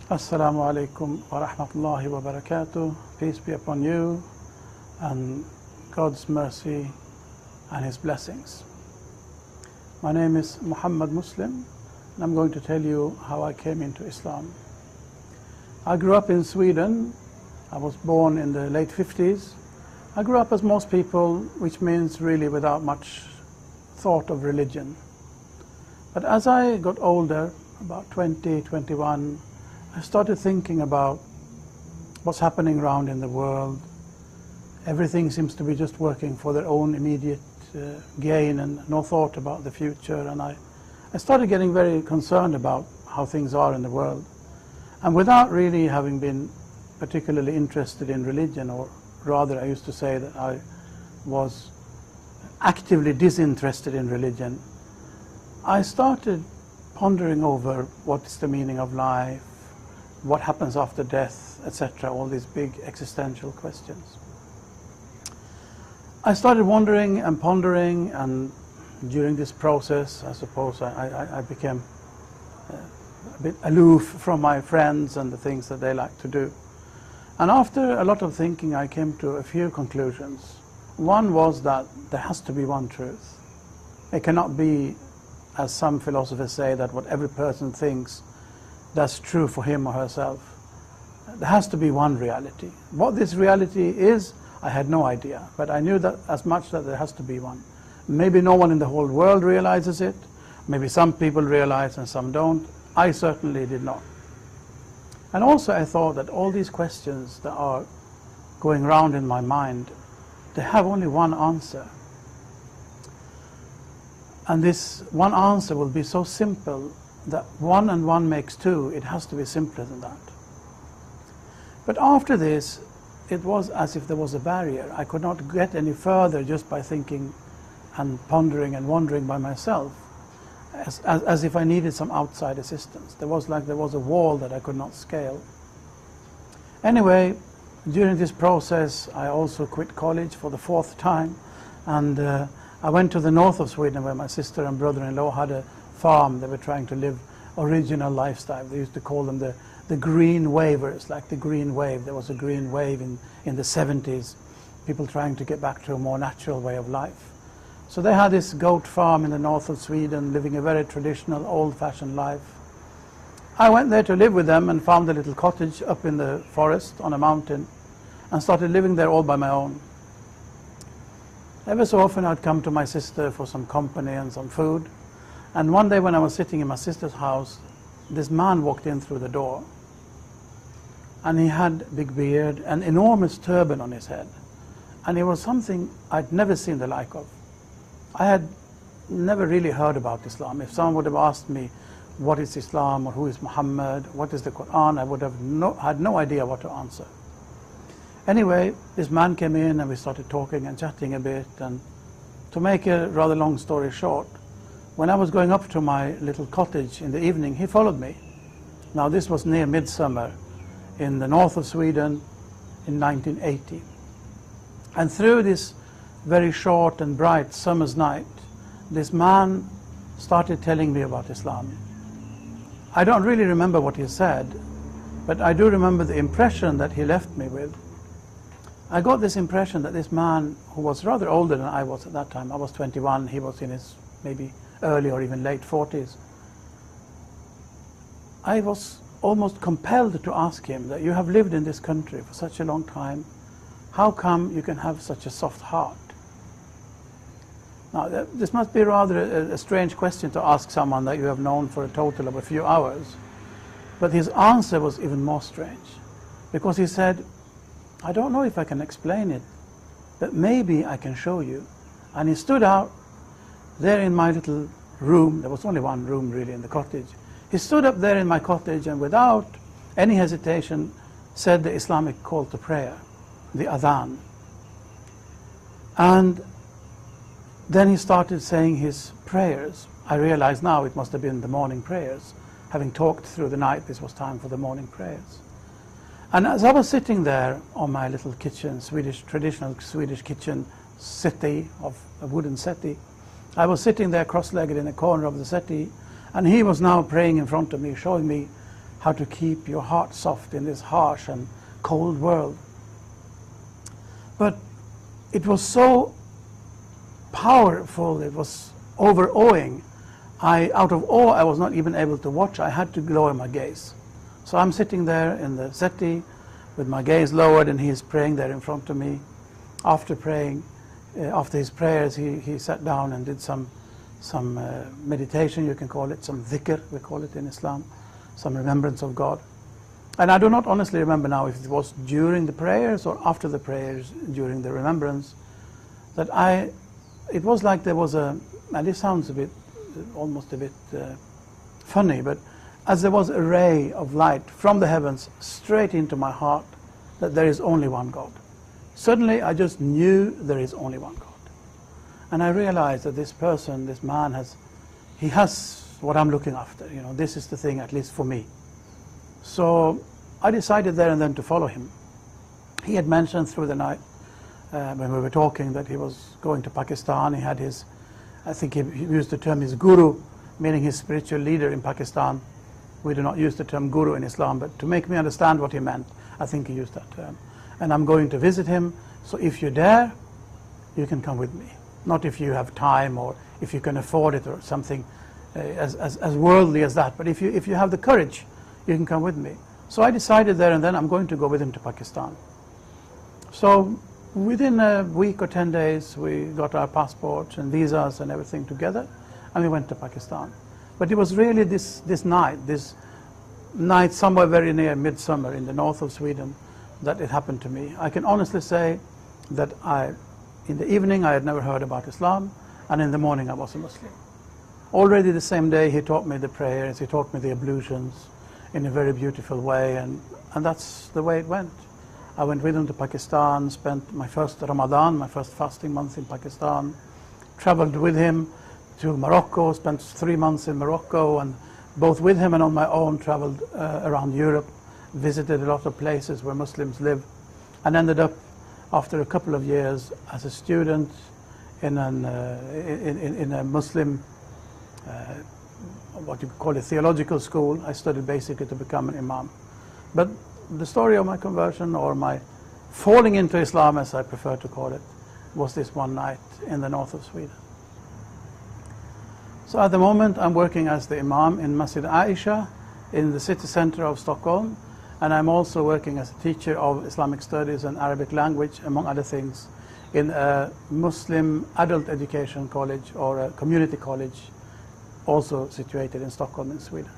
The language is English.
Assalamu alaikum wa rahmatullahi wa barakatuh. Peace be upon you and God's mercy and His blessings. My name is Muhammad Muslim and I'm going to tell you how I came into Islam. I grew up in Sweden. I was born in the late 50s. I grew up as most people, which means really without much thought of religion. But as I got older, about 20, 21, I started thinking about what's happening around in the world. Everything seems to be just working for their own immediate gain and no thought about the future. And I started getting very concerned about how things are in the world. And without really having been particularly interested in religion, or rather I used to say that I was actively disinterested in religion, I started pondering over what is the meaning of life, what happens after death, etc., all these big existential questions. I started wondering and pondering, and during this process, I suppose I became a bit aloof from my friends and the things that they like to do. And after a lot of thinking, I came to a few conclusions. One was that there has to be one truth. It cannot be, as some philosophers say, that what every person thinks, that's true for him or herself. There has to be one reality. What this reality is, I had no idea, but I knew that as much that there has to be one. Maybe no one in the whole world realizes it. Maybe some people realize and some don't. I certainly did not. And also I thought that all these questions that are going around in my mind, they have only one answer. And this one answer will be so simple that 1 and 1 makes 2. It has to be simpler than that. But after this, it was as if there was a barrier. I could not get any further just by thinking and pondering and wondering by myself, as if I needed some outside assistance. There was a wall that I could not scale. Anyway, during this process, I also quit college for the 4th time, and I went to the north of Sweden where my sister and brother-in-law had a farm. They were trying to live original lifestyle. They used to call them the green wavers, like the green wave. There was a green wave in the 70s, people trying to get back to a more natural way of life. So they had this goat farm in the north of Sweden, living a very traditional, old-fashioned life. I went there to live with them and found a little cottage up in the forest on a mountain and started living there all by my own. Ever so often I'd come to my sister for some company and some food. And one day when I was sitting in my sister's house, this man walked in through the door. And he had a big beard, an enormous turban on his head. And it was something I'd never seen the like of. I had never really heard about Islam. If someone would have asked me, what is Islam, or who is Muhammad, what is the Quran, I would have had no idea what to answer. Anyway, this man came in and we started talking and chatting a bit. And to make a rather long story short, when I was going up to my little cottage in the evening, he followed me. Now this was near midsummer in the north of Sweden in 1980. And through this very short and bright summer's night, this man started telling me about Islam. I don't really remember what he said, but I do remember the impression that he left me with. I got this impression that this man, who was rather older than I was at that time, I was 21, he was in his maybe early or even late 40s. I was almost compelled to ask him that you have lived in this country for such a long time, how come you can have such a soft heart? Now this must be rather a strange question to ask someone that you have known for a total of a few hours, but his answer was even more strange, because he said, I don't know if I can explain it, but maybe I can show you. And he stood out there in my little room. There was only one room really in the cottage. He stood up there in my cottage and without any hesitation said the Islamic call to prayer, the adhan. And then he started saying his prayers. I realize now it must have been the morning prayers. Having talked through the night, this was time for the morning prayers. And as I was sitting there on my little kitchen, traditional Swedish kitchen settee, of a wooden settee, I was sitting there cross-legged in a corner of the settee, and he was now praying in front of me, showing me how to keep your heart soft in this harsh and cold world. But it was so powerful, it was overawing. Out of awe, I was not even able to watch. I had to lower my gaze. So I'm sitting there in the settee with my gaze lowered, and he is praying there in front of me. After praying, after his prayers, he sat down and did some meditation, you can call it, some dhikr, we call it in Islam, some remembrance of God. And I do not honestly remember now if it was during the prayers or after the prayers, during the remembrance, that it was like there was and this sounds almost a bit funny, but as there was a ray of light from the heavens straight into my heart, that there is only one God. Suddenly I just knew there is only one God. And I realized that this person, this man has what I'm looking after. You know, this is the thing, at least for me. So I decided there and then to follow him. He had mentioned through the night when we were talking that he was going to Pakistan. He had I think he used the term his guru, meaning his spiritual leader in Pakistan. We do not use the term guru in Islam, but to make me understand what he meant, I think he used that term. And I'm going to visit him, so if you dare, you can come with me. Not if you have time or if you can afford it or something as worldly as that, but if you have the courage, you can come with me. So I decided there and then I'm going to go with him to Pakistan. So within a week or 10 days, we got our passports and visas and everything together, and we went to Pakistan. But it was really this night somewhere very near midsummer in the north of Sweden that it happened to me. I can honestly say that in the evening I had never heard about Islam, and in the morning I was a Muslim. Already the same day he taught me the prayers, he taught me the ablutions in a very beautiful way, and that's the way it went. I went with him to Pakistan, spent my first Ramadan, my first fasting month in Pakistan, traveled with him to Morocco, spent 3 months in Morocco, and both with him and on my own traveled around Europe, visited a lot of places where Muslims live, and ended up after a couple of years as a student in a Muslim, what you call a theological school. I studied basically to become an imam. But the story of my conversion, or my falling into Islam as I prefer to call it, was this one night in the north of Sweden. So at the moment I'm working as the imam in Masjid Aisha in the city center of Stockholm, and I'm also working as a teacher of Islamic studies and Arabic language, among other things, in a Muslim adult education college or a community college, also situated in Stockholm in Sweden.